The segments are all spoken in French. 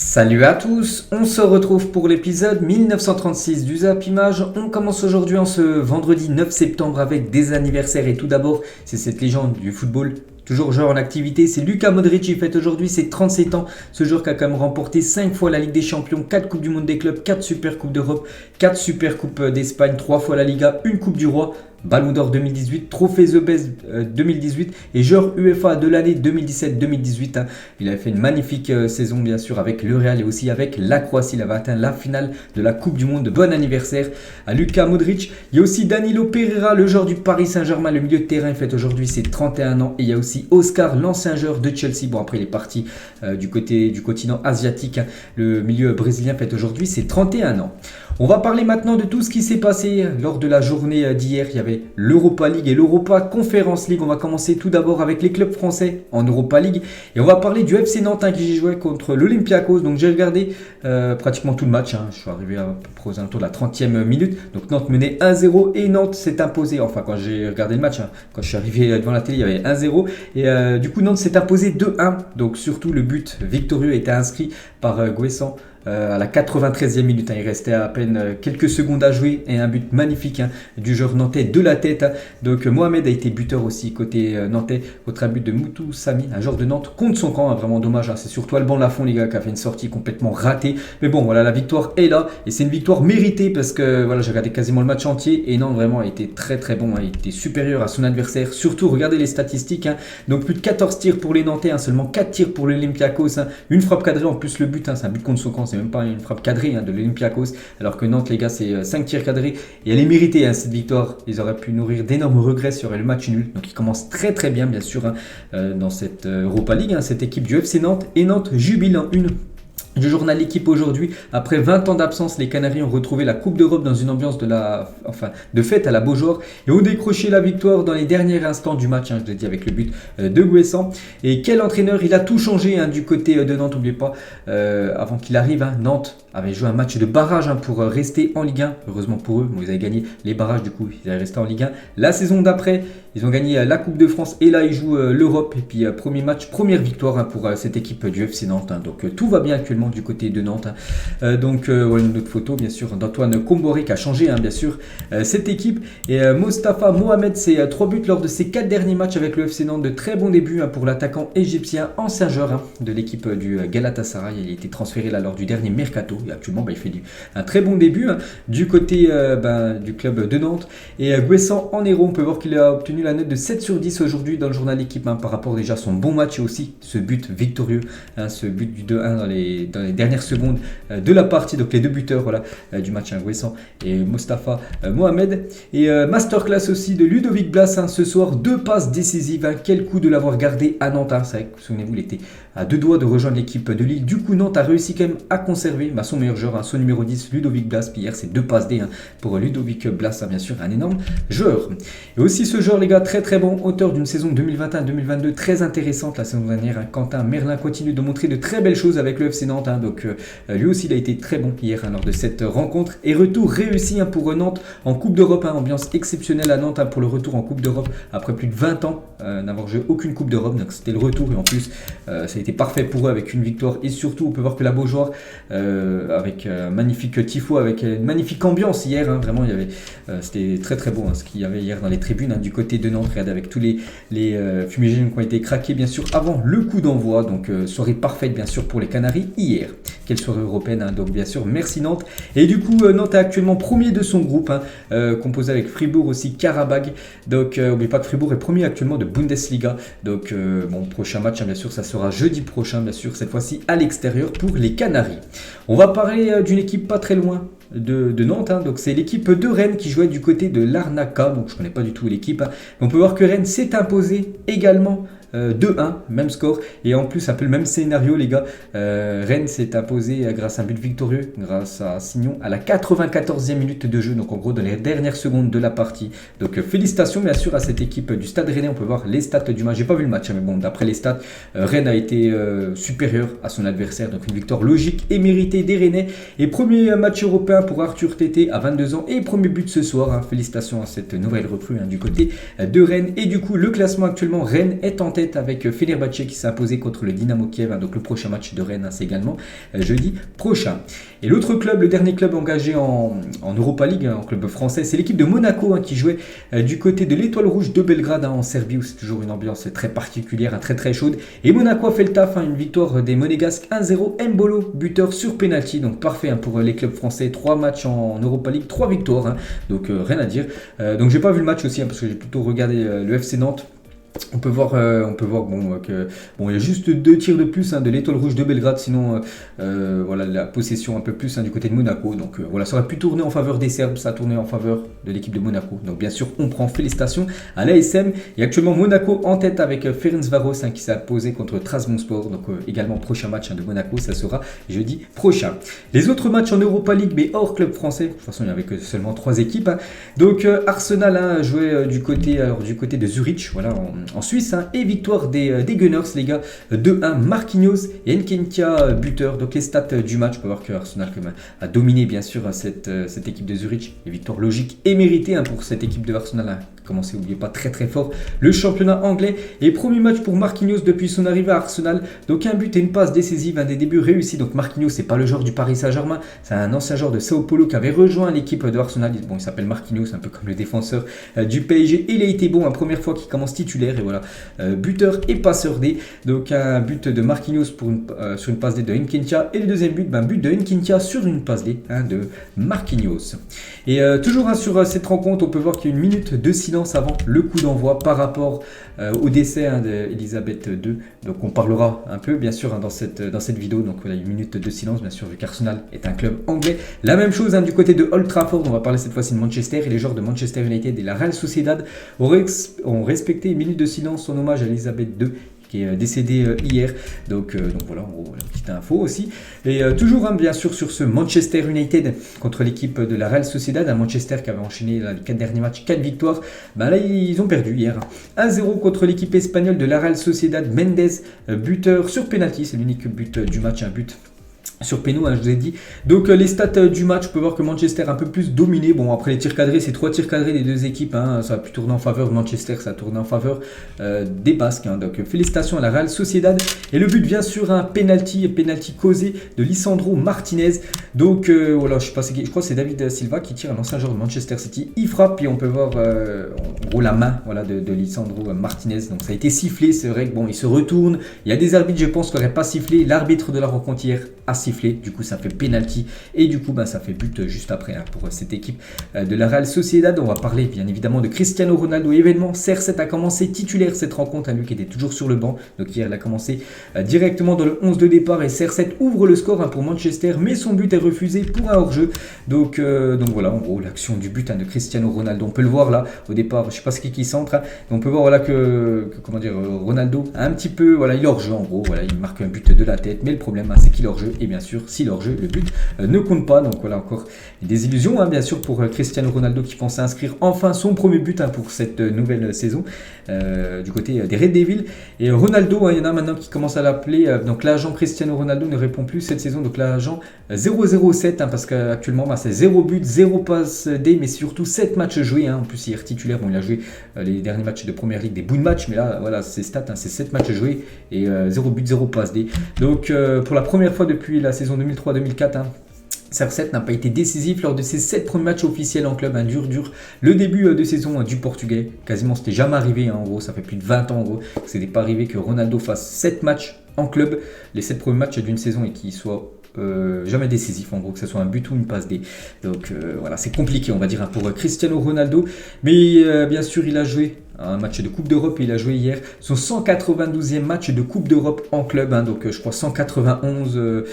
Salut à tous, on se retrouve pour l'épisode 1936 du Zap Image. On commence aujourd'hui en ce vendredi 9 septembre avec des anniversaires et tout d'abord, c'est cette légende du football. Toujours joueur en activité, c'est Luka Modric, il fête aujourd'hui ses 37 ans. Ce joueur qui a quand même remporté 5 fois la Ligue des Champions, 4 Coupes du Monde des clubs, 4 Super Coupes d'Europe, 4 Super Coupes d'Espagne, 3 fois la Liga, une Coupe du Roi. Ballon d'Or 2018, Trophée The Best 2018 et joueur UEFA de l'année 2017-2018. Il avait fait une magnifique saison bien sûr avec le Real et aussi avec la Croatie. Il avait atteint la finale de la Coupe du Monde. Bon anniversaire à Luka Modric. Il y a aussi Danilo Pereira, le joueur du Paris Saint-Germain, le milieu de terrain. Il fête aujourd'hui ses 31 ans. Et il y a aussi Oscar, l'ancien joueur de Chelsea. Bon après il est parti du côté du continent asiatique. Le milieu brésilien fête aujourd'hui ses 31 ans. On va parler maintenant de tout ce qui s'est passé lors de la journée d'hier. Il y avait l'Europa League et l'Europa Conference League. On va commencer tout d'abord avec les clubs français en Europa League. Et on va parler du FC Nantes qui jouait contre l'Olympiakos. Donc j'ai regardé pratiquement tout le match. Je suis arrivé à peu près aux alentours de la 30e minute. Donc Nantes menait 1-0 et Nantes s'est imposé. Enfin quand j'ai regardé le match, quand je suis arrivé devant la télé, il y avait 1-0. Et du coup Nantes s'est imposé 2-1. Donc surtout le but victorieux a été inscrit par Guessant. À la 93e minute, il restait à peine quelques secondes à jouer et un but magnifique du joueur nantais de la tête. Donc Mohamed a été buteur aussi côté nantais, contre un but de Moutou Sami, un joueur de Nantes contre son camp. Vraiment dommage, c'est surtout Alban Lafont les gars qui a fait une sortie complètement ratée. Mais bon voilà, la victoire est là et c'est une victoire méritée parce que voilà, j'ai regardé quasiment le match entier et Nantes vraiment a été très très bon, il était supérieur à son adversaire. Surtout regardez les statistiques, donc plus de 14 tirs pour les Nantais, seulement 4 tirs pour l'Olympiakos, une frappe cadrée en plus le but, c'est un but contre son camp, c'est même pas une frappe cadrée de l'Olympiakos, alors que Nantes les gars c'est 5 tirs cadrés et elle est méritée cette victoire. Ils auraient pu nourrir d'énormes regrets sur le match nul, donc ils commencent très très bien bien sûr dans cette Europa League, cette équipe du FC Nantes, et Nantes jubile en une du journal L'équipe aujourd'hui. Après 20 ans d'absence, les Canaries ont retrouvé la Coupe d'Europe dans une ambiance de fête à la Beaujoire et ont décroché la victoire dans les derniers instants du match, je l'ai dit avec le but de Guessant. Et quel entraîneur, il a tout changé du côté de Nantes, n'oubliez pas, avant qu'il arrive, Nantes avait joué un match de barrage pour rester en Ligue 1. Heureusement pour eux, ils avaient gagné les barrages, du coup ils allaient rester en Ligue 1. La saison d'après, ils ont gagné la Coupe de France et là ils jouent l'Europe. Et puis premier match, première victoire pour cette équipe du FC Nantes. Donc tout va bien actuellement du côté de Nantes. Donc une autre photo bien sûr d'Antoine Comboré qui a changé bien sûr cette équipe. Et Mostafa Mohamed, c'est 3 buts lors de ses 4 derniers matchs avec le FC Nantes. De très bons débuts pour l'attaquant égyptien, ancien joueur de l'équipe du Galatasaray. Il a été transféré là lors du dernier mercato. Et actuellement il fait un très bon début du côté du club de Nantes. Et Guessant en héros, on peut voir qu'il a obtenu la note de 7 sur 10 aujourd'hui dans le journal L'équipe par rapport déjà à son bon match et aussi ce but victorieux, ce but du 2-1 dans les dernières secondes de la partie. Donc les deux buteurs du match, Guessant et Mostafa Mohamed. Et masterclass aussi de Ludovic Blas ce soir, 2 passes décisives. Quel coup de l'avoir gardé à Nantes. C'est vrai que souvenez-vous, il était à 2 doigts de rejoindre l'équipe de Lille. Du coup Nantes a réussi quand même à conserver son meilleur joueur, son numéro 10 Ludovic Blas. Puis hier c'est 2 passes D pour Ludovic Blas, bien sûr un énorme joueur. Et aussi ce joueur les gars, très très bon, auteur d'une saison 2021-2022 très intéressante la saison dernière. Quentin Merlin continue de montrer de très belles choses avec le FC Nantes. Donc lui aussi il a été très bon hier lors de cette rencontre. Et retour réussi pour Nantes en Coupe d'Europe, ambiance exceptionnelle à Nantes pour le retour en Coupe d'Europe après plus de 20 ans n'avoir joué aucune Coupe d'Europe. Donc c'était le retour et en plus ça a été parfait pour eux avec une victoire. Et surtout on peut voir que la Beaujoire avec un magnifique tifo, avec une magnifique ambiance hier, vraiment il y avait c'était très très beau ce qu'il y avait hier dans les tribunes du côté de Nantes, avec tous les fumigènes qui ont été craqués bien sûr avant le coup d'envoi. Donc soirée parfaite bien sûr pour les Canaries hier. Quelle soirée européenne, donc bien sûr merci Nantes. Et du coup Nantes est actuellement premier de son groupe, composé avec Fribourg aussi, Karabag. Donc n'oubliez pas que Fribourg est premier actuellement de Bundesliga. Donc mon prochain match bien sûr ça sera jeudi prochain bien sûr, cette fois-ci à l'extérieur pour les Canaries. On va parler d'une équipe pas très loin de Nantes, donc c'est l'équipe de Rennes qui jouait du côté de l'Arnaca. Donc je connais pas du tout l'équipe, on peut voir que Rennes s'est imposé également 2-1, même score, et en plus un peu le même scénario les gars. Rennes s'est imposé grâce à un but victorieux grâce à Signon à la 94e minute de jeu, donc en gros dans les dernières secondes de la partie. Donc félicitations bien sûr à cette équipe du Stade Rennais. On peut voir les stats du match, j'ai pas vu le match mais bon d'après les stats Rennes a été supérieur à son adversaire, donc une victoire logique et méritée des Rennais. Et premier match européen pour Arthur Tété à 22 ans et premier but ce soir, félicitations à cette nouvelle recrue du côté de Rennes. Et du coup le classement actuellement, Rennes est en tête tête avec Fenerbahçe qui s'est imposé contre le Dynamo Kiev. Donc le prochain match de Rennes, c'est également jeudi prochain. Et l'autre club, le dernier club engagé en Europa League, en club français, c'est l'équipe de Monaco qui jouait du côté de l'Étoile Rouge de Belgrade en Serbie, où c'est toujours une ambiance très particulière, très très chaude. Et Monaco a fait le taf, une victoire des Monégasques 1-0, Mbolo, buteur sur penalty, donc parfait pour les clubs français. 3 matchs en Europa League, 3 victoires, donc rien à dire. Donc j'ai pas vu le match aussi, parce que j'ai plutôt regardé le FC Nantes. On peut voir que il y a juste 2 tirs de plus de l'Étoile Rouge de Belgrade, sinon voilà, la possession un peu plus du côté de Monaco. Donc voilà, ça aurait pu tourner en faveur des Serbes, ça a tourné en faveur de l'équipe de Monaco. Donc bien sûr, on prend félicitations à l'ASM. Et actuellement Monaco en tête avec Ferencvaros qui s'est imposé contre Trabzonspor. Donc également prochain match de Monaco, ça sera jeudi prochain. Les autres matchs en Europa League, mais hors club français. De toute façon, il n'y avait que seulement 3 équipes. Donc Arsenal jouait du côté de Zurich, voilà, en Suisse, et victoire des Gunners, les gars, 2-1, Marquinhos et Nketiah buteur. Donc les stats du match, on peut voir que Arsenal a dominé bien sûr cette équipe de Zurich, et victoire logique et méritée pour cette équipe de Arsenal, commencé, n'oubliez pas, très très fort le championnat anglais. Et premier match pour Marquinhos depuis son arrivée à Arsenal, donc un but et une passe décisive, des débuts réussis. Donc Marquinhos, c'est pas le joueur du Paris Saint-Germain, c'est un ancien joueur de Sao Paulo qui avait rejoint l'équipe de Arsenal. Bon, il s'appelle Marquinhos, un peu comme le défenseur du PSG. Il a été bon, première fois qu'il commence titulaire, et voilà, buteur et passeur D. Donc un but de Marquinhos sur une passe D de Nketiah, et le deuxième but, but de Nketiah sur une passe D de Marquinhos. Et toujours sur cette rencontre, on peut voir qu'il y a une minute de silence avant le coup d'envoi par rapport au décès d'Elisabeth II. Donc on parlera un peu bien sûr dans cette vidéo. Donc voilà, une minute de silence bien sûr, vu qu'Arsenal est un club anglais. La même chose du côté de Old Trafford, on va parler cette fois-ci de Manchester, et les joueurs de Manchester United et la Real Sociedad ont respecté une minute de silence en hommage à Elisabeth II, qui est décédé hier. Donc voilà, en gros, une petite info aussi. Et toujours bien sûr sur ce Manchester United contre l'équipe de la Real Sociedad, Manchester qui avait enchaîné les 4 derniers matchs, 4 victoires. Là, ils ont perdu hier. 1-0 contre l'équipe espagnole de la Real Sociedad, Mendes, buteur sur penalty, c'est l'unique but du match, un but sur Pénou, je vous ai dit. Donc les stats du match, on peut voir que Manchester a un peu plus dominé. Bon, après les tirs cadrés, c'est 3 tirs cadrés des 2 équipes, ça a pu tourner en faveur de Manchester, ça a tourné en faveur des Basques. Donc félicitations à la Real Sociedad. Et le but vient sur un penalty causé de Lisandro Martinez. Donc voilà, je crois que c'est David Silva qui tire, un ancien joueur de Manchester City. Il frappe, et on peut voir en gros la main, voilà, de Lisandro Martinez. Donc ça a été sifflé, c'est vrai que bon, il se retourne. Il y a des arbitres, je pense, qui n'auraient pas sifflé. L'arbitre de la rencontre hier a sifflé, du coup ça fait penalty, et du coup ça fait but juste après pour cette équipe de la Real Sociedad. On va parler bien évidemment de Cristiano Ronaldo, événement. CR7 a commencé titulaire cette rencontre, lui qui était toujours sur le banc. Donc hier il a commencé directement dans le 11 de départ, et CR7 ouvre le score pour Manchester, mais son but est refusé pour un hors-jeu. Donc voilà, en gros l'action du but de Cristiano Ronaldo, on peut le voir là au départ, je sais pas ce qui centre, on peut voir voilà que Ronaldo a un petit peu, voilà, il est hors-jeu en gros, voilà, il marque un but de la tête, mais le problème c'est qu'il est hors-jeu, et bien sûr si l'hors-jeu, le but ne compte pas. Donc voilà, encore des illusions bien sûr pour Cristiano Ronaldo, qui pensait inscrire enfin son premier but pour cette nouvelle saison du côté des Red Devils. Et Ronaldo, il y en a maintenant qui commencent à l'appeler, donc l'agent Cristiano Ronaldo ne répond plus cette saison, donc l'agent 007, parce qu'actuellement c'est 0 but, 0 passe D, mais surtout 7 matchs joués, en plus hier titulaire. Bon, il a joué les derniers matchs de première ligue, des bouts de match, mais là voilà, ses stats, c'est 7 matchs joués et 0 but, 0 passe D. Donc pour la première fois depuis la saison 2003-2004, CR7 n'a pas été décisif lors de ses 7 premiers matchs officiels en club, dur. Le début de saison du Portugais, quasiment c'était jamais arrivé, en gros, ça fait plus de 20 ans en gros, que c'était pas arrivé que Ronaldo fasse 7 matchs en club, les 7 premiers matchs d'une saison, et qu'il soit jamais décisif, en gros, que ce soit un but ou une passe D. Donc voilà, c'est compliqué, on va dire, pour Cristiano Ronaldo, mais bien sûr il a joué un match de Coupe d'Europe, et il a joué hier son 192e match de Coupe d'Europe en club, donc je crois 191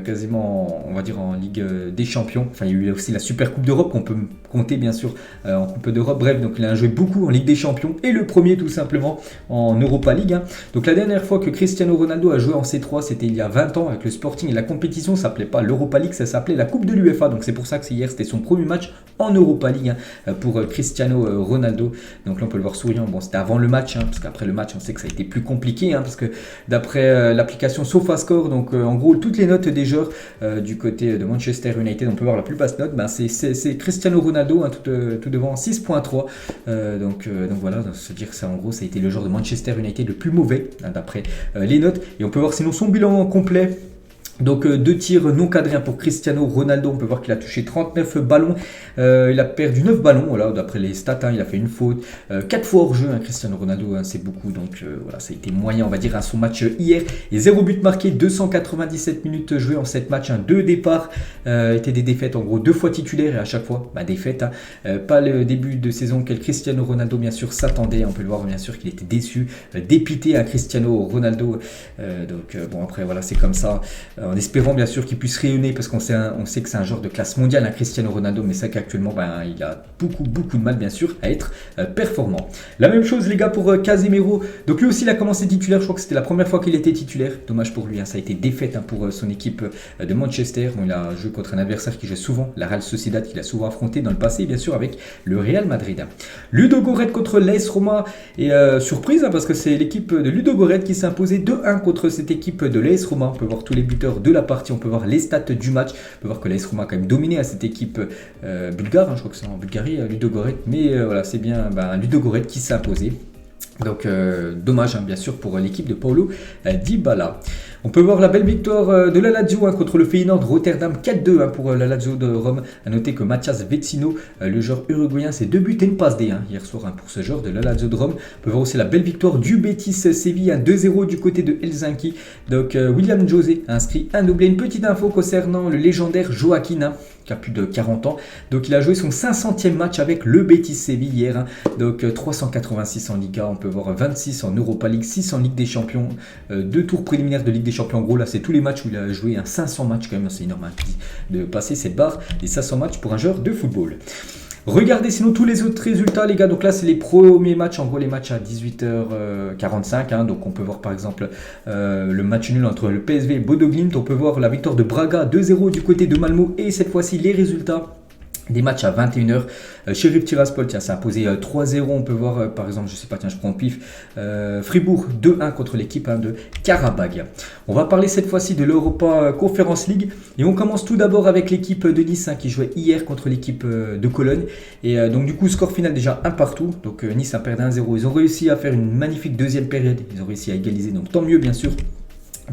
quasiment, on va dire, en Ligue des Champions. Enfin, il y a eu aussi la Super Coupe d'Europe qu'on peut compter bien sûr en Coupe d'Europe. Bref, donc il a joué beaucoup en Ligue des Champions, et le premier tout simplement en Europa League. Donc la dernière fois que Cristiano Ronaldo a joué en C3, c'était il y a 20 ans avec le Sporting, et la compétition s'appelait pas l'Europa League, ça s'appelait la Coupe de l'UEFA. Donc c'est pour ça que hier c'était son premier match en Europa League pour Cristiano Ronaldo. Donc là on peut le voir sur souriant. Bon, c'était avant le match, parce qu'après le match, on sait que ça a été plus compliqué, parce que d'après l'application SofaScore, donc en gros, toutes les notes des joueurs du côté de Manchester United, on peut voir la plus basse note, c'est Cristiano Ronaldo, tout devant 6.3. Donc voilà, c'est-à-dire que ça, en gros, ça a été le joueur de Manchester United le plus mauvais, d'après les notes. Et on peut voir sinon son bilan complet. Donc 2 tirs non cadrés pour Cristiano Ronaldo, on peut voir qu'il a touché 39 ballons, il a perdu 9 ballons, voilà, d'après les stats, il a fait une faute, 4 fois hors jeu, Cristiano Ronaldo, c'est beaucoup, donc voilà, ça a été moyen, on va dire, à son match hier, et 0 but marqué, 297 minutes jouées en 7 matchs, 2 départs, étaient des défaites, en gros 2 fois titulaire et à chaque fois, défaite, pas le début de saison auquel Cristiano Ronaldo bien sûr s'attendait, on peut le voir bien sûr qu'il était déçu, dépité à Cristiano Ronaldo, donc bon après voilà, c'est comme ça. En espérant bien sûr qu'il puisse rayonner, parce qu'on sait que c'est un joueur de classe mondiale, Cristiano Ronaldo, mais c'est qu'actuellement il a beaucoup de mal bien sûr à être performant. La même chose les gars pour Casemiro, donc lui aussi il a commencé titulaire, je crois que c'était la première fois qu'il était titulaire, dommage pour lui, ça a été défaite pour son équipe de Manchester. Bon, il a joué contre un adversaire qui joue souvent, la Real Sociedad, qu'il a souvent affronté dans le passé bien sûr avec le Real Madrid. Ludogorets contre l'AS Roma, et surprise parce que c'est l'équipe de Ludogorets qui s'est imposée 2-1 contre cette équipe de l'AS Roma. On peut voir tous les buteurs de la partie, on peut voir les stats du match, on peut voir que l'AS Roma a quand même dominé à cette équipe bulgare, je crois que c'est en Bulgarie, Ludogorets, mais voilà, c'est bien Ludogorets qui s'est imposé. Donc dommage bien sûr pour l'équipe de Paulo Dybala. On peut voir la belle victoire de la Lazio contre le Feyenoord Rotterdam 4-2 pour la Lazio de Rome. A noter que Mathias Vecino, le joueur uruguayen, c'est 2 buts et une passe D hier soir pour ce joueur de la Lazio de Rome. On peut voir aussi la belle victoire du Betis Séville, 2-0 du côté de Helsinki. Donc William José a inscrit un doublé. Une petite info concernant le légendaire Joaquin, qui a plus de 40 ans. Donc il a joué son 500e match avec le Betis Séville hier. Donc 386 en Liga, on peut voir 26 en Europa League, 6 en Ligue des Champions, 2 tours préliminaires de Ligue des Champions. En gros là c'est tous les matchs où il a joué, 500 matchs quand même, c'est énorme de passer cette barre des 500 matchs pour un joueur de football. Regardez sinon tous les autres résultats les gars, donc là c'est les premiers matchs, en gros les matchs à 18h45, donc on peut voir par exemple le match nul entre le PSV et Bodo Glimt, on peut voir la victoire de Braga 2-0 du côté de Malmo, et cette fois-ci les résultats des matchs à 21h. Sheriff Tiraspol s'est imposé 3-0. On peut voir par exemple, je sais pas, je prends pif, Fribourg 2-1 contre l'équipe de Karabag. On va parler cette fois-ci de l'Europa Conference League, et on commence tout d'abord avec l'équipe de Nice qui jouait hier contre l'équipe de Cologne, et donc du coup score final déjà 1 partout, donc Nice a perdu 1-0. Ils ont réussi à faire une magnifique deuxième période, ils ont réussi à égaliser, donc tant mieux bien sûr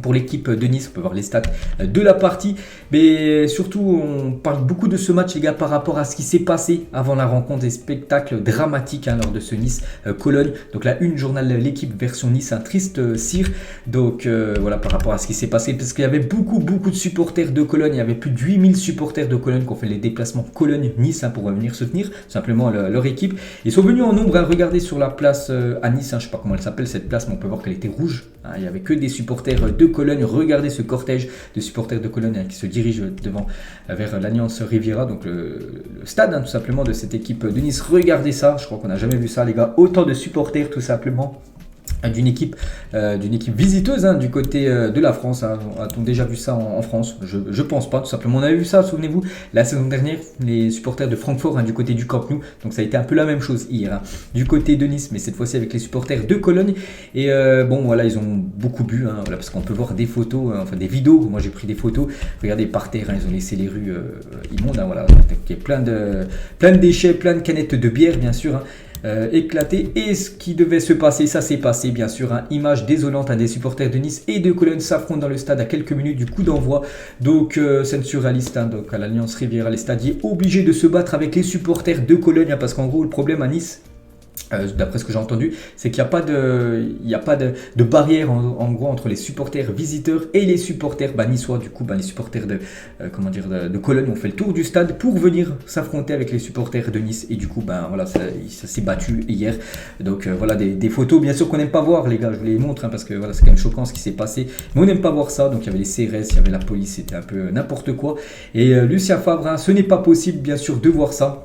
pour l'équipe de Nice. On peut voir les stats de la partie, mais surtout on parle beaucoup de ce match les gars par rapport à ce qui s'est passé avant la rencontre, des spectacles dramatiques lors de ce Nice-Cologne. Donc là une journal l'équipe version Nice, un triste cire, donc voilà par rapport à ce qui s'est passé, parce qu'il y avait beaucoup de supporters de Cologne, il y avait plus de 8000 supporters de Cologne qui ont fait les déplacements Cologne-Nice pour venir soutenir simplement leur équipe. Ils sont venus en nombre, regardez sur la place à Nice, je sais pas comment elle s'appelle cette place, mais on peut voir qu'elle était rouge, il n'y avait que des supporters de Cologne. Regardez ce cortège de supporters de Cologne qui se dirige devant vers l'Alliance Riviera, donc le stade tout simplement de cette équipe de Nice. Regardez ça, je crois qu'on n'a jamais vu ça les gars, autant de supporters tout simplement d'une équipe visiteuse du côté de la France. A-t-on déjà vu ça en France? Je pense pas, tout simplement. On avait vu ça, souvenez-vous, la saison dernière, les supporters de Francfort du côté du Camp Nou. Donc ça a été un peu la même chose hier du côté de Nice, mais cette fois-ci avec les supporters de Cologne. Et bon voilà, ils ont beaucoup bu, voilà, parce qu'on peut voir des photos, enfin des vidéos. Moi j'ai pris des photos. Regardez par terre, ils ont laissé les rues immondes, voilà, il y a plein de déchets, plein de canettes de bière bien sûr. Éclaté, et ce qui devait se passer, ça s'est passé bien sûr. Image désolante, des supporters de Nice et de Cologne s'affrontent dans le stade à quelques minutes du coup d'envoi, donc c'est surréaliste, donc à l'Alliance Riviera, les stadiers obligés de se battre avec les supporters de Cologne, parce qu'en gros le problème à Nice, d'après ce que j'ai entendu, c'est qu'il n'y a pas de barrière en gros entre les supporters visiteurs et les supporters niçois. Du coup les supporters de Cologne ont fait le tour du stade pour venir s'affronter avec les supporters de Nice, et du coup voilà, ça s'est battu hier. Donc voilà des photos bien sûr qu'on n'aime pas voir les gars, je vous les montre parce que voilà, c'est quand même choquant ce qui s'est passé, mais on n'aime pas voir ça. Donc il y avait les CRS, il y avait la police, c'était un peu n'importe quoi, et Lucien Favre, ce n'est pas possible bien sûr de voir ça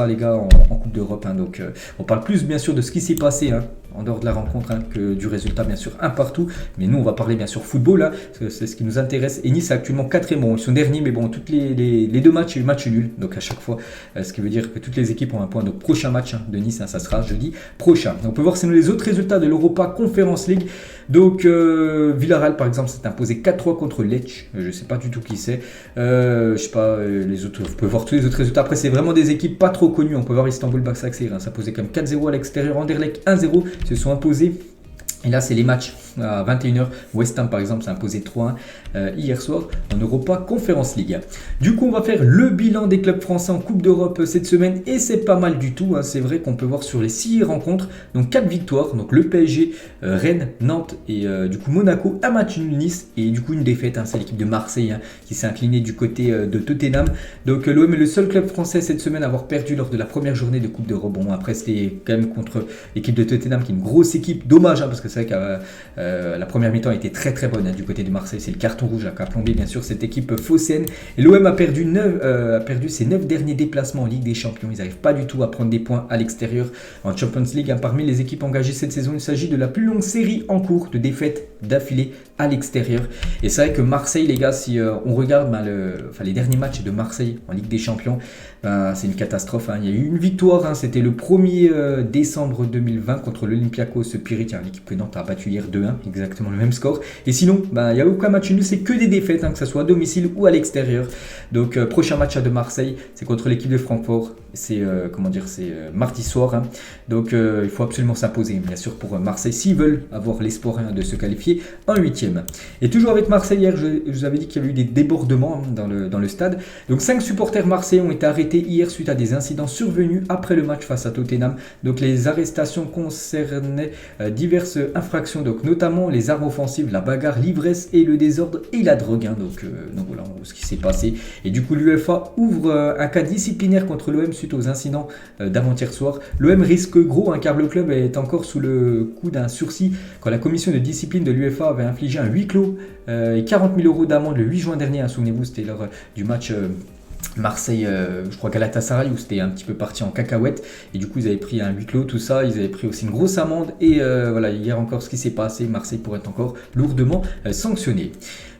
les gars en Coupe d'Europe, donc on parle plus bien sûr de ce qui s'est passé en dehors de la rencontre que du résultat bien sûr un partout. Mais nous on va parler bien sûr football là, c'est ce qui nous intéresse. Et Nice est actuellement 4e, bon ils sont derniers mais bon toutes les deux matchs il y a eu match nul. Donc à chaque fois, ce qui veut dire que toutes les équipes ont un point. Donc prochain match de Nice, ça sera jeudi prochain. Donc, on peut voir sinon les autres résultats de l'Europa Conference League. Donc Villarreal par exemple s'est imposé 4-3 contre Lecce. Je sais pas du tout qui c'est. Je sais pas les autres. Vous pouvez voir tous les autres résultats. Après c'est vraiment des équipes pas trop connues. On peut voir Istanbul Başakşehir. Ça posait comme 4-0 à l'extérieur. Anderlecht 1-0 se sont imposés. Et là, c'est les matchs à 21h. West Ham, par exemple, s'est imposé 3-1 hier soir en Europa Conference League. Du coup, on va faire le bilan des clubs français en Coupe d'Europe cette semaine. Et c'est pas mal du tout. C'est vrai qu'on peut voir sur les 6 rencontres. Donc 4 victoires. Donc le PSG, Rennes, Nantes et du coup Monaco. Un match nul Nice. Et du coup, une défaite. C'est l'équipe de Marseille qui s'est inclinée du côté de Tottenham. Donc l'OM est le seul club français cette semaine à avoir perdu lors de la première journée de Coupe d'Europe. Bon, après, c'était quand même contre l'équipe de Tottenham qui est une grosse équipe. Dommage, parce que c'est vrai que la première mi-temps a été très très bonne du côté de Marseille. C'est le carton rouge qui a plombé bien sûr cette équipe phocéenne. Et l'OM a perdu ses 9 derniers déplacements en Ligue des Champions. Ils n'arrivent pas du tout à prendre des points à l'extérieur en Champions League. Parmi les équipes engagées cette saison, il s'agit de la plus longue série en cours de défaites d'affilée à l'extérieur. Et c'est vrai que Marseille, les gars, si on regarde les derniers matchs de Marseille en Ligue des Champions, c'est une catastrophe. Il y a eu une victoire, c'était le 1er décembre 2020 contre l'Olympiakos Spirit, l'équipe que Nantes a battu hier 2-1, exactement le même score. Et sinon, il n'y a aucun match nul, c'est que des défaites, que ce soit à domicile ou à l'extérieur. Donc prochain match de Marseille, c'est contre l'équipe de Francfort. C'est mardi soir. Donc il faut absolument s'imposer, bien sûr, pour Marseille, s'ils veulent avoir l'espoir de se qualifier en 8e. Et toujours avec Marseille, hier, je vous avais dit qu'il y avait eu des débordements dans le stade. Donc 5 supporters marseillais ont été arrêtés hier suite à des incidents survenus après le match face à Tottenham. Donc les arrestations concernaient diverses infractions, donc notamment les armes offensives, la bagarre, l'ivresse et le désordre et la drogue. Donc voilà en gros ce qui s'est passé. Et du coup l'UEFA ouvre un cas disciplinaire contre l'OM suite aux incidents d'avant-hier soir. L'OM risque gros car le club est encore sous le coup d'un sursis quand la commission de discipline de l'UEFA avait infligé un huis clos et 40 000 € d'amende le 8 juin dernier. Souvenez-vous, c'était lors du match Marseille, je crois Galatasaray, où c'était un petit peu parti en cacahuète. Et du coup, ils avaient pris un huis clos, tout ça. Ils avaient pris aussi une grosse amende. Et voilà, hier encore, ce qui s'est passé, Marseille pourrait être encore lourdement sanctionné.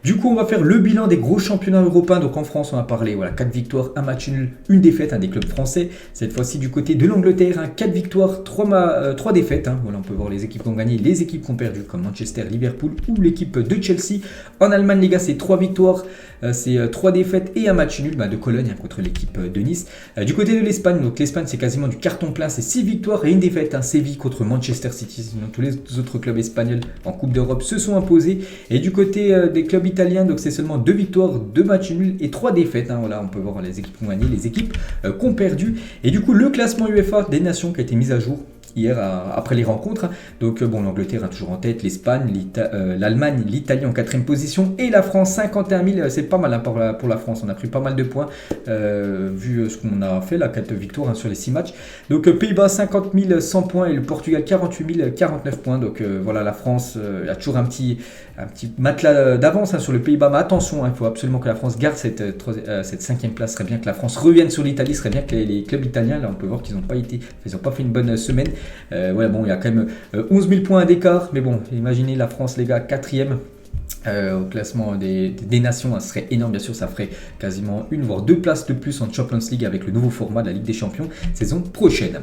Du coup, on va faire le bilan des gros championnats européens. Donc en France, on a parlé 4 victoires, 1 match nul, 1 défaite des clubs français. Cette fois-ci du côté de l'Angleterre, 4 victoires, 3 défaites. Voilà, on peut voir les équipes qui ont gagné, les équipes qui ont perdu, comme Manchester, Liverpool ou l'équipe de Chelsea. En Allemagne, les gars, c'est 3 victoires, c'est 3 défaites et 1 match nul de Cologne contre l'équipe de Nice. Du côté de l'Espagne, donc l'Espagne, c'est quasiment du carton plein, c'est 6 victoires et 1 défaite. Séville contre Manchester City. Sinon, tous les autres clubs espagnols en Coupe d'Europe se sont imposés. Et du côté des clubs italiens, donc c'est seulement 2 victoires, 2 matchs nuls et 3 défaites. Voilà, on peut voir les équipes qui ont gagné, les équipes qui ont perdu. Et du coup, le classement UEFA des nations qui a été mis à jour hier après les rencontres. Donc l'Angleterre toujours en tête, l'Espagne, l'Allemagne, l'Italie en 4e position et la France 51 000. C'est pas mal pour la France, on a pris pas mal de points vu ce qu'on a fait, 4 victoires sur les 6 matchs. Donc Pays-Bas 50 100 points et le Portugal 48 049 points. Donc voilà, la France a toujours un petit matelas d'avance sur le Pays-Bas, mais attention, il faut absolument que la France garde cette 5e place. Ce serait bien que la France revienne sur l'Italie, ce serait bien que les clubs italiens, là on peut voir qu'ils n'ont pas fait une bonne semaine. Il y a quand même 11 000 points d'écart, mais bon, imaginez la France, les gars, 4e au classement des nations, ce serait énorme, bien sûr, ça ferait quasiment 1 voire 2 places de plus en Champions League avec le nouveau format de la Ligue des Champions saison prochaine.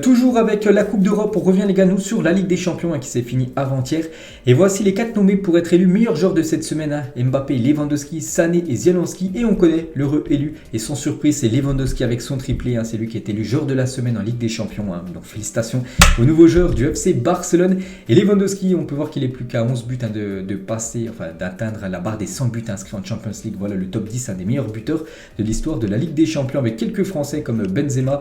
Toujours avec la Coupe d'Europe, on revient les gars nous sur la Ligue des Champions qui s'est finie avant-hier. Et voici les 4 nommés pour être élus meilleurs joueurs de cette semaine. Mbappé, Lewandowski, Sané et Zielinski. Et on connaît l'heureux élu et sans surprise c'est Lewandowski avec son triplé. C'est lui qui est élu joueur de la semaine en Ligue des Champions. Donc félicitations au nouveau joueur du FC Barcelone. Et Lewandowski, on peut voir qu'il est plus qu'à 11 buts de passer, d'atteindre la barre des 100 buts inscrits en Champions League. Voilà le top 10 des meilleurs buteurs de l'histoire de la Ligue des Champions avec quelques Français comme Benzema,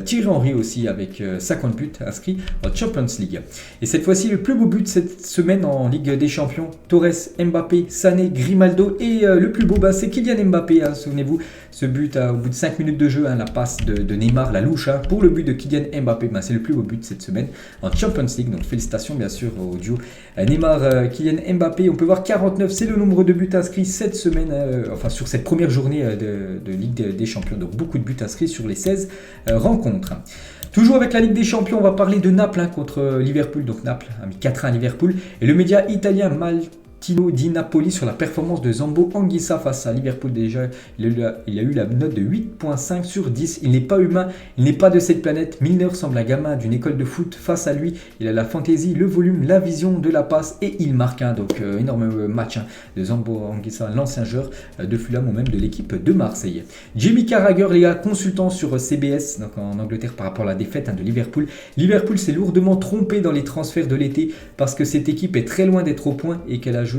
Thierry Henry aussi, avec 50 buts inscrits en Champions League. Et cette fois-ci, le plus beau but cette semaine en Ligue des Champions, Torres, Mbappé, Sané, Grimaldo et le plus beau, c'est Kylian Mbappé. Souvenez-vous, ce but au bout de 5 minutes de jeu, la passe de Neymar, la louche pour le but de Kylian Mbappé. C'est le plus beau but cette semaine en Champions League. Donc félicitations bien sûr au duo Neymar-Kylian Mbappé. On peut voir 49, c'est le nombre de buts inscrits cette semaine, sur cette première journée de Ligue des Champions. Donc beaucoup de buts inscrits sur les 16 rencontres. Toujours avec la Ligue des Champions, on va parler de Naples contre Liverpool. Donc Naples a mis 4-1 à Liverpool. Et le média italien Mattino Di Napoli sur la performance de Zambo Anguissa face à Liverpool. Déjà, il a eu la note de 8.5 sur 10. Il n'est pas humain, il n'est pas de cette planète. Milner semble un gamin d'une école de foot. Face à lui, il a la fantaisie, le volume, la vision de la passe et il marque. Donc énorme match de Zambo Anguissa, l'ancien joueur de Fulham ou même de l'équipe de Marseille. Jamie Carragher, les gars, consultant sur CBS donc en Angleterre par rapport à la défaite de Liverpool. Liverpool s'est lourdement trompé dans les transferts de l'été parce que cette équipe est très loin d'être au point et qu'elle a joué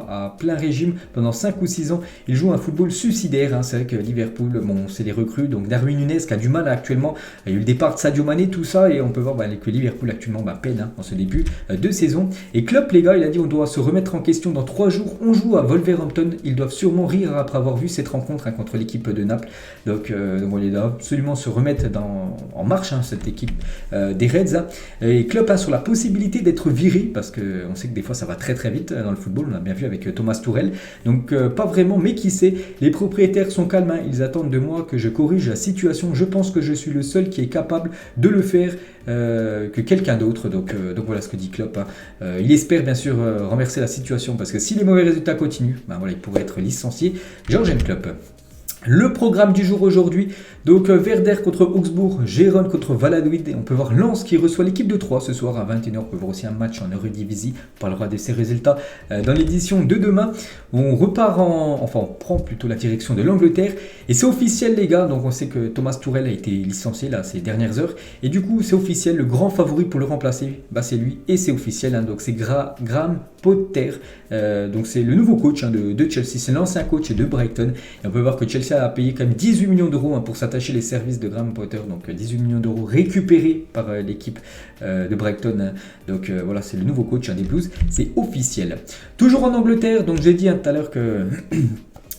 à plein régime pendant 5 ou 6 ans. Il joue un football suicidaire. C'est vrai que Liverpool, bon, c'est les recrues. Donc Darwin Núñez qui a du mal actuellement. Il y a eu le départ de Sadio Mané, tout ça. Et on peut voir que Liverpool actuellement peine en ce début de saison. Et Klopp, les gars, il a dit on doit se remettre en question dans 3 jours. On joue à Wolverhampton. Ils doivent sûrement rire après avoir vu cette rencontre contre l'équipe de Naples. Donc il doit absolument se remettre en marche, cette équipe des Reds. Et Klopp a sur la possibilité d'être viré parce qu'on sait que des fois ça va très très vite dans le football. On a bien vu avec Thomas Tuchel. Donc pas vraiment, mais qui sait. Les propriétaires sont calmes. Ils attendent de moi que je corrige la situation. Je pense que je suis le seul qui est capable de le faire que quelqu'un d'autre. Donc voilà ce que dit Klopp. Il espère bien sûr renverser la situation parce que si les mauvais résultats continuent, il pourrait être licencié. Jürgen Klopp. Le programme du jour aujourd'hui, donc Werder contre Augsbourg, Gérone contre Valladolid, et on peut voir Lens qui reçoit l'équipe de Troyes ce soir à 21h, on peut voir aussi un match en Eredivisie, on parlera de ces résultats dans l'édition de demain. On repart on prend plutôt la direction de l'Angleterre, et c'est officiel les gars, donc on sait que Thomas Tuchel a été licencié là ces dernières heures, et du coup c'est officiel, le grand favori pour le remplacer, c'est lui, et c'est officiel, donc c'est Graham Potter, donc c'est le nouveau coach de Chelsea, c'est l'ancien coach de Brighton, et on peut voir que Chelsea a payé quand même 18 millions d'euros pour s'attacher les services de Graham Potter, donc 18 millions d'euros récupérés par l'équipe de Brighton. Donc voilà, c'est le nouveau coach des Blues, c'est officiel. Toujours en Angleterre, donc j'ai dit tout à l'heure que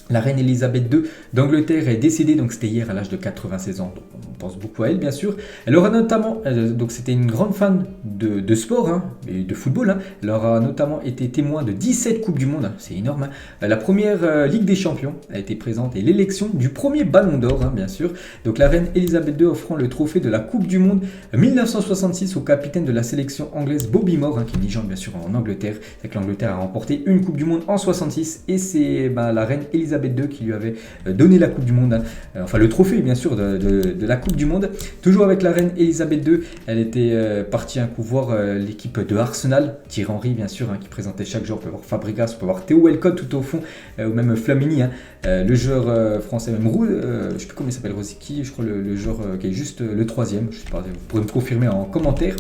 la reine Elisabeth II d'Angleterre est décédée, donc c'était hier à l'âge de 96 ans, donc on pense beaucoup à elle bien sûr. Elle aura notamment, donc c'était une grande fan de sport et de football, elle aura notamment été témoin de 17 Coupes du Monde, c'est énorme. La première Ligue des Champions a été présente et l'élection du premier Ballon d'Or bien sûr. Donc la reine Elisabeth II offrant le trophée de la Coupe du Monde 1966 au capitaine de la sélection anglaise Bobby Moore, qui est une légende bien sûr en Angleterre. C'est que l'Angleterre a remporté une Coupe du Monde en 66 et c'est la reine Elisabeth II qui lui avait donné la Coupe du Monde, enfin le trophée bien sûr de la Coupe du Monde. Toujours avec la reine Elisabeth II, elle était partie voir l'équipe de Arsenal, Thierry Henry bien sûr qui présentait chaque jour. On peut voir Fabregas, on peut voir Théo Walcott tout au fond, ou même Flamini, le joueur français, même Roux, je ne sais plus comment il s'appelle, Rosicky, je crois le joueur qui est juste le 3e, je sais pas, vous pourrez me confirmer en commentaire.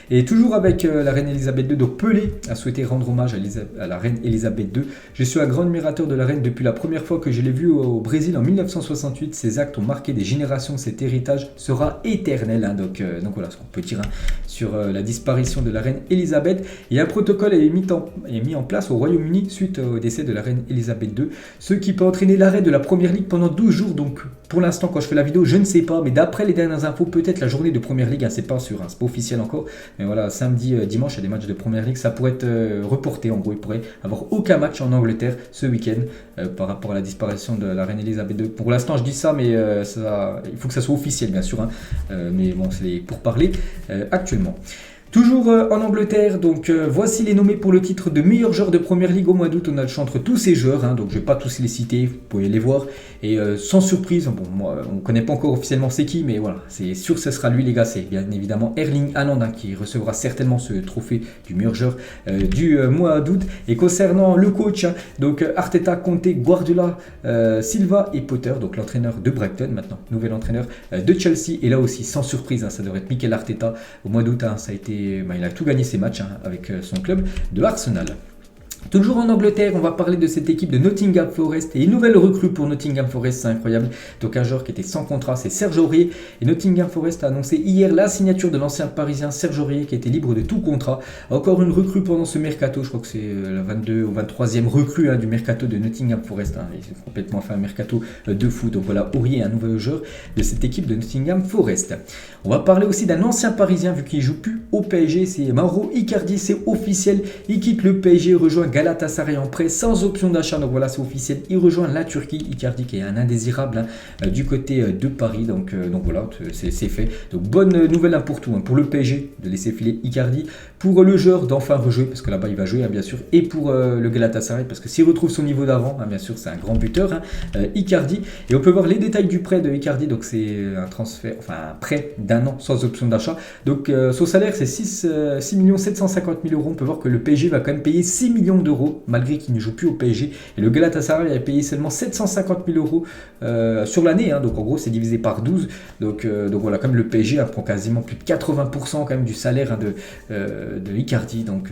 Et toujours avec la reine Elisabeth II, donc Pelé a souhaité rendre hommage à la reine Elisabeth II. Je suis un grand admirateur de la reine depuis la première fois que je l'ai vue au Brésil en 1968. Ses actes ont marqué des générations, cet héritage sera éternel. Donc voilà ce qu'on peut dire sur la disparition de la reine Elisabeth. Et un protocole est mis en place au Royaume-Uni suite au décès de la reine Elisabeth II, ce qui peut entraîner l'arrêt de la Première Ligue pendant 12 jours. Donc pour l'instant, quand je fais la vidéo, je ne sais pas, mais d'après les dernières infos, peut-être la journée de Première Ligue, c'est pas sûr, c'est pas officiel encore. Mais voilà, samedi, dimanche, il y a des matchs de Première Ligue, ça pourrait être reporté. En gros, il pourrait avoir aucun match en Angleterre ce week-end par rapport à la disparition de la reine Elisabeth II. Pour l'instant, je dis ça, mais il faut que ça soit officiel, bien sûr. Mais bon, c'est pour parler actuellement. Toujours en Angleterre, donc voici les nommés pour le titre de meilleur joueur de Première Ligue au mois d'août. On a le choix entre tous ces joueurs, donc je ne vais pas tous les citer, vous pouvez les voir. Et sans surprise, moi, on ne connaît pas encore officiellement c'est qui, mais voilà, c'est sûr que ce sera lui les gars, c'est bien évidemment Erling Haaland qui recevra certainement ce trophée du meilleur joueur du mois d'août. Et concernant le coach, donc Arteta, Conte, Guardiola, Silva et Potter, donc l'entraîneur de Brighton maintenant, nouvel entraîneur de Chelsea. Et là aussi, sans surprise, ça devrait être Mikel Arteta. Au mois d'août, ça a été il a tout gagné ses matchs avec son club de Arsenal. Toujours en Angleterre, on va parler de cette équipe de Nottingham Forest et une nouvelle recrue pour Nottingham Forest, c'est incroyable. Donc un joueur qui était sans contrat, c'est Serge Aurier. Et Nottingham Forest a annoncé hier la signature de l'ancien parisien Serge Aurier qui était libre de tout contrat. Encore une recrue pendant ce mercato, je crois que c'est la 22 ou 23e recrue du mercato de Nottingham Forest. Ils ont complètement fait un mercato de fou. Donc voilà, Aurier, un nouveau joueur de cette équipe de Nottingham Forest. On va parler aussi d'un ancien parisien vu qu'il ne joue plus au PSG, c'est Mauro Icardi, c'est officiel. Il quitte le PSG, rejoint Galatasaray en prêt sans option d'achat. Donc voilà, c'est officiel. Il rejoint la Turquie. Icardi qui est un indésirable du côté de Paris. Donc voilà, c'est fait. Donc bonne nouvelle pour tout. Pour le PSG de laisser filer Icardi. Pour le joueur d'enfin rejouer, parce que là-bas il va jouer bien sûr. Et pour le Galatasaray, parce que s'il retrouve son niveau d'avant, bien sûr c'est un grand buteur, Icardi. Et on peut voir les détails du prêt de Icardi. Donc c'est un transfert, enfin un prêt d'un an sans option d'achat. Donc son salaire c'est 6 750 000 euros. On peut voir que le PSG va quand même payer 6 millions d'euros malgré qu'il ne joue plus au PSG. Et le Galatasaray a payé seulement 750 000 euros sur l'année. Donc en gros c'est divisé par 12. Donc voilà, comme le PSG prend quasiment plus de 80% quand même du salaire de Icardi. Donc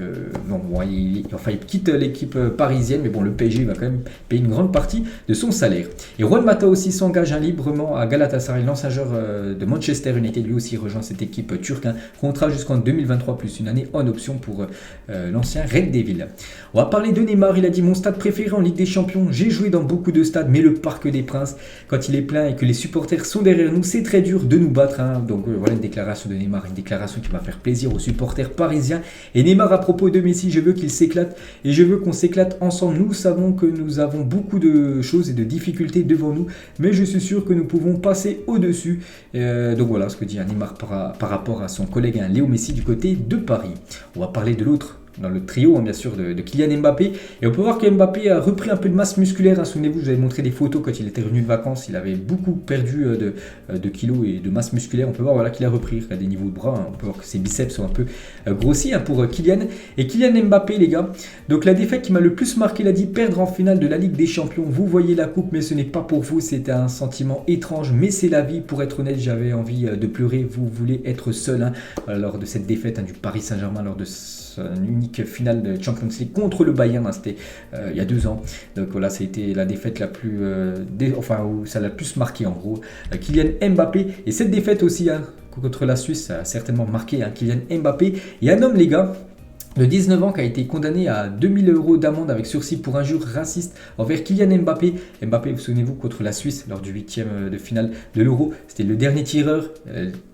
il quitte l'équipe parisienne, mais bon, le PSG va quand même payer une grande partie de son salaire. Et Juan Mata aussi s'engage librement à Galatasaray, l'ancien joueur de Manchester United, lui aussi rejoint cette équipe turque. Contrat jusqu'en 2023 plus une année en option pour l'ancien Red Devil. On va parler de Neymar. Il a dit: mon stade préféré en Ligue des Champions, j'ai joué dans beaucoup de stades, mais le Parc des Princes, quand il est plein et que les supporters sont derrière nous, c'est très dur de nous battre. Donc voilà une déclaration de Neymar, une déclaration qui va faire plaisir aux supporters parisiens. Et Neymar à propos de Messi: je veux qu'il s'éclate et je veux qu'on s'éclate ensemble. Nous savons que nous avons beaucoup de choses et de difficultés devant nous, mais je suis sûr que nous pouvons passer au-dessus. Donc voilà ce que dit Neymar par rapport à son collègue Léo Messi du côté de Paris. On va parler de l'autre dans le trio bien sûr de Kylian Mbappé, et on peut voir que Mbappé a repris un peu de masse musculaire. Souvenez-vous, je vous avais montré des photos quand il était revenu de vacances, il avait beaucoup perdu de kilos et de masse musculaire. On peut voir voilà, qu'il a repris à des niveaux de bras, on peut voir que ses biceps sont un peu grossis pour Kylian. Et Kylian Mbappé les gars, donc la défaite qui m'a le plus marqué, il a dit: perdre en finale de la Ligue des Champions, vous voyez la coupe mais ce n'est pas pour vous, c'était un sentiment étrange mais c'est la vie. Pour être honnête, j'avais envie de pleurer, vous voulez être seul lors de cette défaite du Paris Saint-Germain, lors de une unique finale de Champions League contre le Bayern, c'était il y a 2 ans. Donc voilà, ça a été la défaite la plus où ça l'a plus marqué en gros Kylian Mbappé. Et cette défaite aussi contre la Suisse, ça a certainement marqué Kylian Mbappé. Il y a un homme les gars de 19 ans qui a été condamné à 2000 € d'amende avec sursis pour injure raciste envers Kylian Mbappé. Mbappé, vous souvenez-vous, contre la Suisse lors du 8e de finale de l'Euro, c'était le dernier tireur.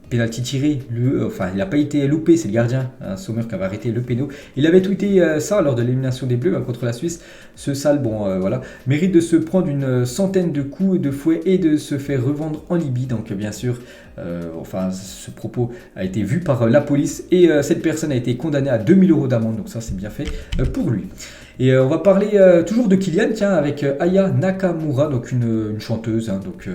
Pénalty tiré, il n'a pas été loupé, c'est le gardien, Sommer, qui avait arrêté le péno. Il avait tweeté ça lors de l'élimination des Bleus contre la Suisse. Ce sale, voilà, mérite de se prendre une centaine de coups de fouet et de se faire revendre en Libye. Donc bien sûr, ce propos a été vu par la police et cette personne a été condamnée à 2000 € d'amende. Donc ça, c'est bien fait pour lui. Et on va parler toujours de Kylian, avec Aya Nakamura, donc une chanteuse.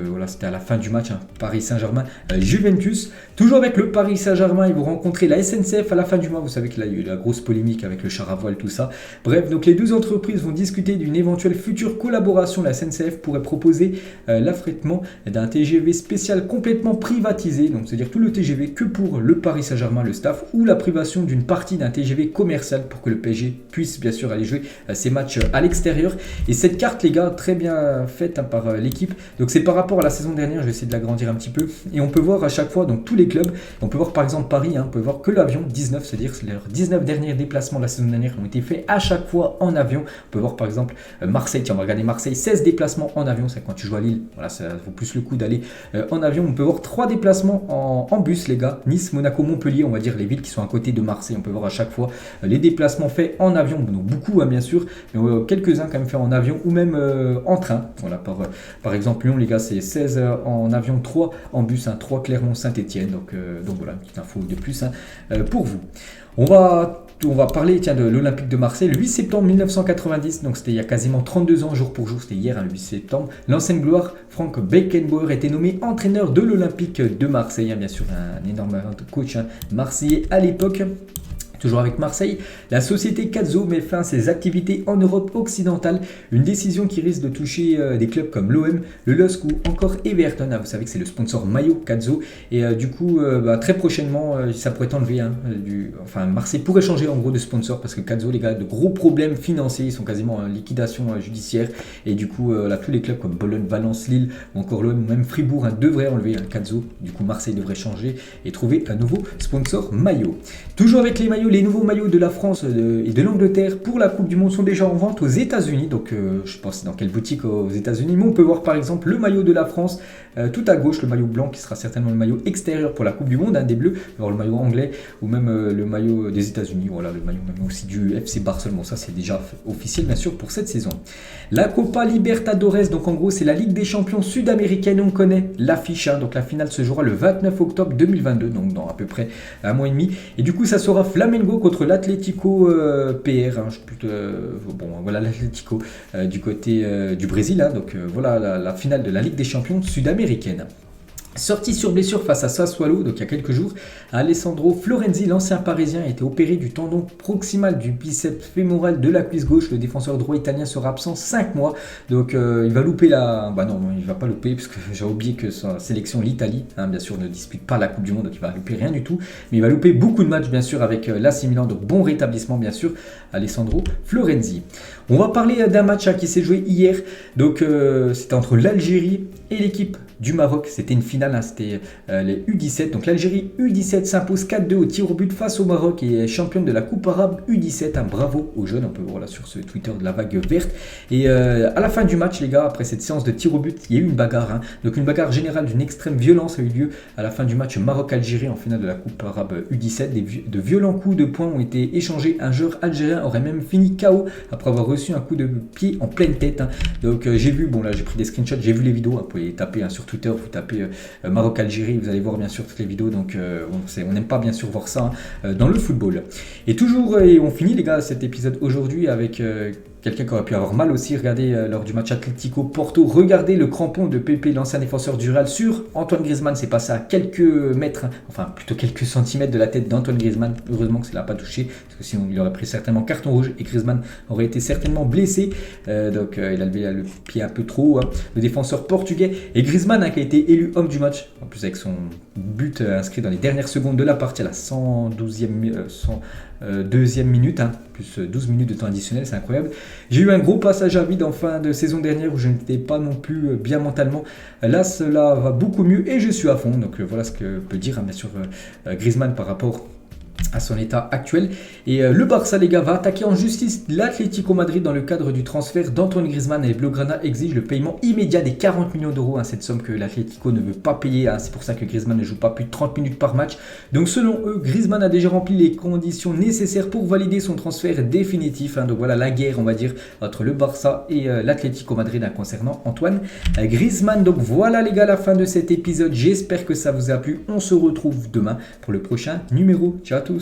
Voilà, c'était à la fin du match, Paris Saint-Germain, Juventus. Toujours avec le Paris Saint-Germain, ils vont rencontrer la SNCF à la fin du mois. Vous savez qu'il y a eu la grosse polémique avec le char à voile, tout ça. Bref, donc les deux entreprises vont discuter d'une éventuelle future collaboration. La SNCF pourrait proposer l'affrètement d'un TGV spécial complètement privatisé, donc c'est-à-dire tout le TGV que pour le Paris Saint-Germain, le staff, ou la privation d'une partie d'un TGV commercial pour que le PSG puisse bien sûr aller jouer ces matchs à l'extérieur. Et cette carte les gars, très bien faite par l'équipe, donc c'est par rapport à la saison dernière, je vais essayer de l'agrandir un petit peu, et on peut voir à chaque fois donc tous les clubs, on peut voir par exemple Paris, on peut voir que l'avion 19, c'est-à-dire leurs 19 derniers déplacements de la saison dernière ont été faits à chaque fois en avion. On peut voir par exemple Marseille, tiens on va regarder Marseille, 16 déplacements en avion, c'est quand tu joues à Lille, voilà, ça vaut plus le coup d'aller en avion. On peut voir 3 déplacements en bus les gars, Nice, Monaco, Montpellier, on va dire les villes qui sont à côté de Marseille. On peut voir à chaque fois les déplacements faits en avion, donc beaucoup bien sûr, mais quelques-uns quand même faits en avion ou même en train. Voilà, par exemple Lyon les gars, c'est 16 en avion, 3 en bus, 3 Clermont, Saint-Etienne, donc voilà, une petite info de plus pour vous. On va parler de l'Olympique de Marseille, le 8 septembre 1990, donc c'était il y a quasiment 32 ans, jour pour jour, c'était hier, le 8 septembre. L'ancienne gloire, Frank Beckenbauer, était nommé entraîneur de l'Olympique de Marseille, bien sûr un énorme coach marseillais à l'époque. Toujours avec Marseille, la société Cazzo met fin à ses activités en Europe occidentale. Une décision qui risque de toucher des clubs comme l'OM, le LOSC ou encore Everton. Vous savez que c'est le sponsor maillot Cazzo. Et du coup, très prochainement, ça pourrait enlever. Marseille pourrait changer en gros de sponsor parce que Cazzo, les gars, de gros problèmes financiers. Ils sont quasiment en liquidation judiciaire. Et du coup, tous les clubs comme Bologne, Valence, Lille ou encore l'OM, même Fribourg, devraient enlever Cazzo. Du coup, Marseille devrait changer et trouver un nouveau sponsor maillot. Toujours avec les maillots les nouveaux maillots de la France et de l'Angleterre pour la Coupe du Monde sont déjà en vente aux États-Unis. Donc je pense dans quelle boutique aux États-Unis. Mais on peut voir par exemple le maillot de la France tout à gauche, le maillot blanc qui sera certainement le maillot extérieur pour la Coupe du Monde, des Bleus. On va voir le maillot anglais ou même le maillot des États-Unis. Voilà, le maillot même aussi du FC Barcelone. Bon, ça c'est déjà officiel bien sûr pour cette saison. La Copa Libertadores, donc en gros c'est la Ligue des Champions sud-américaine. On connaît l'affiche, donc la finale se jouera le 29 octobre 2022, donc dans à peu près un mois et demi. Et du coup ça sera Flamengo contre l'Atlético PR, bon voilà l'Atlético du côté du Brésil, donc voilà la finale de la Ligue des Champions sud-américaine. Sorti sur blessure face à Sassuolo, donc il y a quelques jours, Alessandro Florenzi, l'ancien parisien, a été opéré du tendon proximal du biceps fémoral de la cuisse gauche. Le défenseur droit italien sera absent 5 mois, donc il va louper la... Bah non, il va pas louper, parce que j'ai oublié que sa sélection, l'Italie, bien sûr, ne dispute pas la Coupe du Monde, donc il va louper rien du tout, mais il va louper beaucoup de matchs, bien sûr, avec l'AC Milan, donc bon rétablissement, bien sûr, Alessandro Florenzi. On va parler d'un match qui s'est joué hier, donc c'était entre l'Algérie et l'équipe du Maroc. C'était une finale, c'était les U17. Donc l'Algérie U17 s'impose 4-2 au tir au but face au Maroc et est championne de la Coupe arabe U17. Bravo aux jeunes, on peut voir là sur ce Twitter de la vague verte. Et à la fin du match, les gars, après cette séance de tir au but, il y a eu une bagarre. Donc une bagarre générale d'une extrême violence a eu lieu à la fin du match Maroc-Algérie en finale de la Coupe arabe U17. De violents coups de poing ont été échangés. Un joueur algérien aurait même fini KO après avoir reçu un coup de pied en pleine tête. Donc j'ai vu, bon là j'ai pris des screenshots, j'ai vu les vidéos, vous pouvez les taper sur Twitter, vous tapez Maroc-Algérie, vous allez voir bien sûr toutes les vidéos, donc on n'aime pas bien sûr voir ça dans le football. Et toujours, et on finit les gars cet épisode aujourd'hui avec quelqu'un qui aurait pu avoir mal aussi. Regardez lors du match Atlético Porto, regardez le crampon de Pepe, l'ancien défenseur du Real, sur Antoine Griezmann. C'est passé à quelques mètres, enfin plutôt quelques centimètres de la tête d'Antoine Griezmann. Heureusement que ça ne l'a pas touché, parce que sinon il aurait pris certainement carton rouge et Griezmann aurait été certainement blessé. Donc il a levé le pied un peu trop haut, le défenseur portugais. Et Griezmann qui a été élu homme du match, en plus avec son but inscrit dans les dernières secondes de la partie à la 112e minute, plus 12 minutes de temps additionnel, c'est incroyable. J'ai eu un gros passage à vide en fin de saison dernière où je n'étais pas non plus bien mentalement. Là, cela va beaucoup mieux et je suis à fond. Donc voilà ce que peut dire bien sûr Griezmann par rapport à son état actuel. Et le Barça, les gars, va attaquer en justice l'Atlético Madrid dans le cadre du transfert d'Antoine Griezmann, et Blaugrana exige le paiement immédiat des 40 millions d'euros, cette somme que l'Atlético ne veut pas payer. C'est pour ça que Griezmann ne joue pas plus de 30 minutes par match. Donc selon eux, Griezmann a déjà rempli les conditions nécessaires pour valider son transfert définitif. Donc voilà la guerre, on va dire, entre le Barça et l'Atlético Madrid concernant Antoine Griezmann. Donc voilà les gars, la fin de cet épisode. J'espère que ça vous a plu. On se retrouve demain pour le prochain numéro. Ciao à tous.